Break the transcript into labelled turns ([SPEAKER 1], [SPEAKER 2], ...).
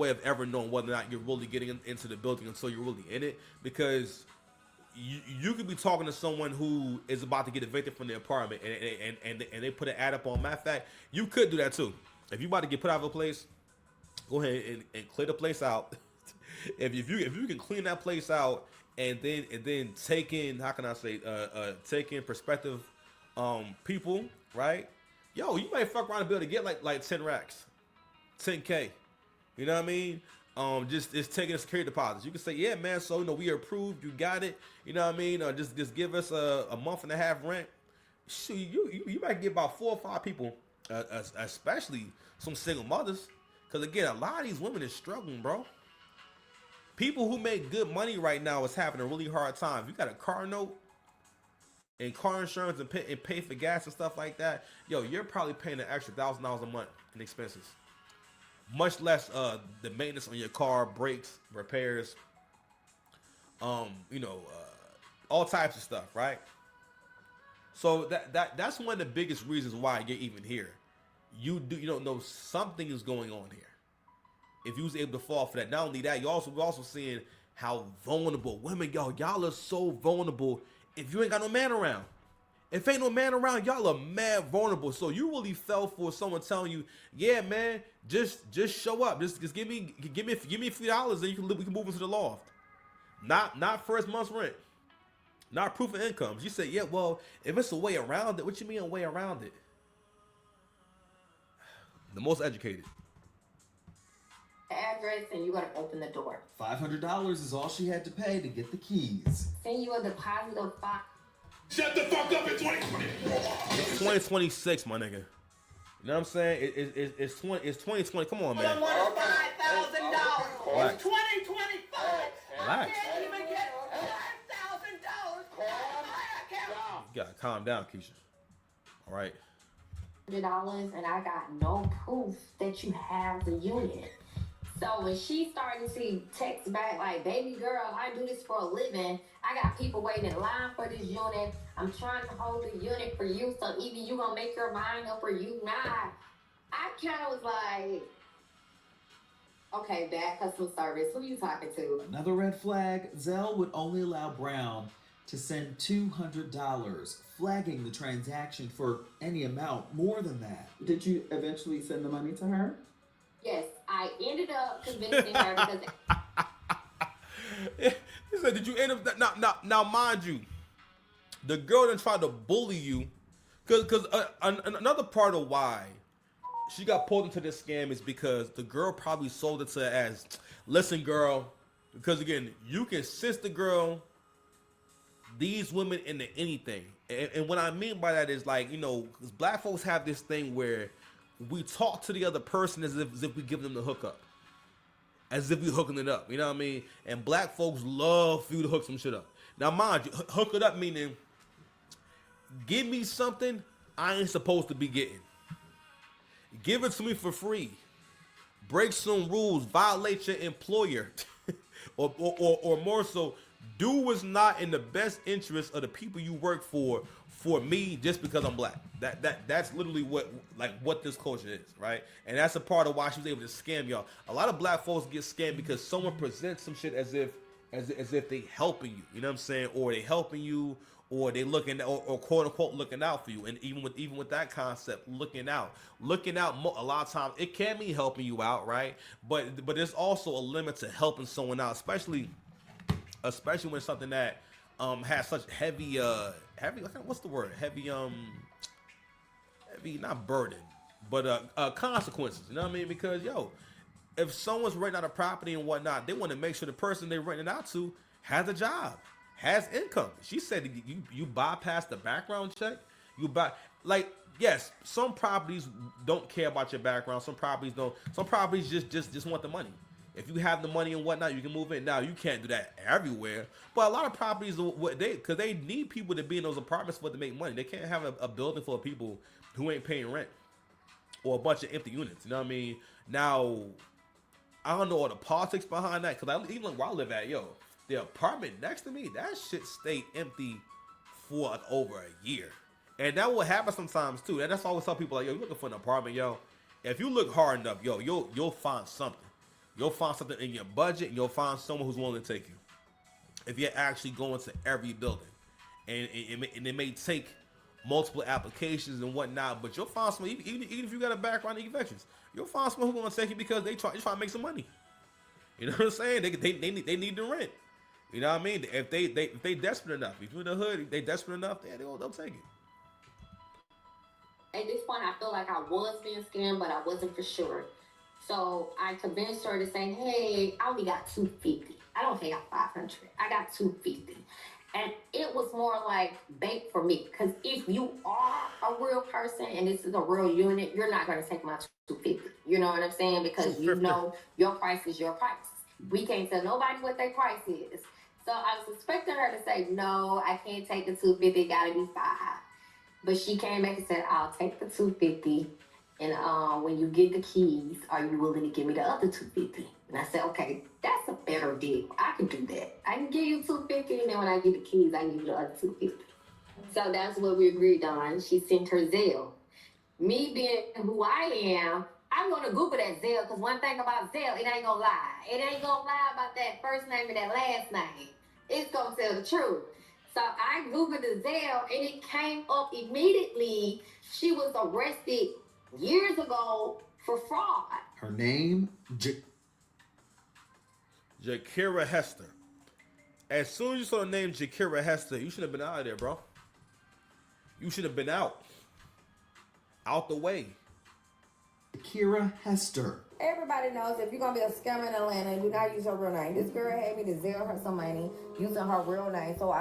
[SPEAKER 1] way of ever knowing whether or not you're really getting into the building until you're really in it, because you could be talking to someone who is about to get evicted from their apartment, and they put an ad up on. Matter of fact, you could do that too. If you about to get put out of a place, go ahead and clear the place out. If you can clean that place out, and then take in, how can I say, take in prospective people, right? Yo, you might fuck around and be able to get like 10 racks, 10K. You know what I mean? Just taking a security deposits. You can say, yeah, man. So we approved. You got it. You know what I mean? Just give us a month and a half rent. Shoot, you might get about 4 or 5 people, especially some single mothers. Because again, a lot of these women is struggling, bro. People who make good money right now is having a really hard time. If you got a car note and car insurance and pay for gas and stuff like that, yo, you're probably paying an extra $1,000 a month in expenses. Much less the maintenance on your car, brakes, repairs, all types of stuff, right? So that's one of the biggest reasons why you're even here. You don't know something is going on here. If you was able to fall for that, not only that, we're also seeing how vulnerable women, y'all are so vulnerable if you ain't got no man around. If ain't no man around, y'all are mad vulnerable. So you really fell for someone telling you, yeah, man, just show up. Just give me a few dollars and we can move into the loft. Not first month's rent. Not proof of income. You say, yeah, well, if it's a way around it, what you mean a way around it? The most educated.
[SPEAKER 2] Address and you're gonna open the door.
[SPEAKER 3] $500 is all she had to pay to get the keys.
[SPEAKER 2] Send you a deposit of $5.
[SPEAKER 4] Shut the fuck up in 2020.
[SPEAKER 1] It's 2026, my nigga. You know what I'm saying? It's 2020. Come on, man.
[SPEAKER 5] I wanted $5,000. It's 2025.
[SPEAKER 1] Relax.
[SPEAKER 5] I can't even get $5,000 out of my account.
[SPEAKER 1] You gotta calm down, Keisha. All right.
[SPEAKER 2] $100 and I got no proof that you have the unit. So when she started to see texts back like, baby girl, I do this for a living. I got people waiting in line for this unit. I'm trying to hold the unit for you. So either you gonna make your mind up or you not. I kind of was like, okay, bad customer service. Who you talking to?
[SPEAKER 3] Another red flag, Zelle would only allow Brown to send $200, flagging the transaction for any amount more than that.
[SPEAKER 6] Did you eventually send the money to her?
[SPEAKER 2] Yes, I ended up convincing her because
[SPEAKER 1] He said, did you end up now mind you, the girl then tried to bully you, because another part of why she got pulled into this scam is because the girl probably sold it to her as, listen, girl, because again, you can assist the girl, these women into anything. And what I mean by that is, like, because black folks have this thing where we talk to the other person as if we give them the hookup. As if we hooking it up. You know what I mean? And black folks love for you to hook some shit up. Now, mind you, hook it up meaning give me something I ain't supposed to be getting. Give it to me for free. Break some rules. Violate your employer. or more so, do what's not in the best interest of the people you work for me just because I'm black. That's literally what this culture is, right? And that's a part of why she was able to scam y'all. A lot of black folks get scammed because someone presents some shit as if they helping you. You know what I'm saying? Or they helping you, or they looking, or quote unquote looking out for you. And even with that concept, looking out, a lot of times it can mean helping you out, right? But there's also a limit to helping someone out, especially when it's something that has such heavy what's the word, heavy not burden, but consequences. You know what I mean? Because if someone's renting out a property and whatnot, they want to make sure the person they're renting out to has a job, has income. She said you bypass the background check. Yes, some properties don't care about your background. Some properties don't. Some properties just want the money. If you have the money and whatnot, you can move in. Now, you can't do that everywhere. But a lot of properties, because they need people to be in those apartments for it to make money. They can't have a building full of people who ain't paying rent or a bunch of empty units. You know what I mean? Now, I don't know all the politics behind that, because even where I live at, the apartment next to me, that shit stayed empty for over a year. And that will happen sometimes too. And that's why I always tell people, like, you looking for an apartment, if you look hard enough, you'll find something. You'll find something in your budget, and you'll find someone who's willing to take you. If you're actually going to every building, and it may take multiple applications and whatnot, but you'll find someone, even if you got a background in evictions, you'll find someone who's going to take you because they try to make some money. You know what I'm saying? They need the rent. You know what I mean? If they desperate enough, if you're in the hood, if they desperate enough, they'll take it.
[SPEAKER 2] At this point, I feel like I was being scammed, but I wasn't for sure. So I convinced her to say, hey, I only got $250. I don't think I got $500. I got $250. And it was more like bait for me. Because if you are a real person and this is a real unit, you're not going to take my $250. You know what I'm saying? Because you know your price is your price. We can't tell nobody what their price is. So I was expecting her to say, no, I can't take the $250. It got to be $5. But she came back and said, I'll take the $250. And when you get the keys, are you willing to give me the other $250? And I said, okay, that's a better deal. I can do that. I can give you $250, and then when I get the keys, I give you the other $250. So that's what we agreed on. She sent her Zelle. Me being who I am, I'm going to Google that Zelle, because one thing about Zelle, it ain't going to lie. It ain't going to lie about that first name and that last name. It's going to tell the truth. So I Googled the Zelle, and it came up immediately. She was arrested years ago for fraud.
[SPEAKER 3] Her name,
[SPEAKER 1] Jakira Hester. As soon as you saw the name Jakira Hester, you should have been out of there, bro. You should have been out the way.
[SPEAKER 3] Jakira Hester.
[SPEAKER 5] Everybody knows if you're going to be a scammer in Atlanta, do not use her real name. This girl had me to Zelle her some money using her real name, so I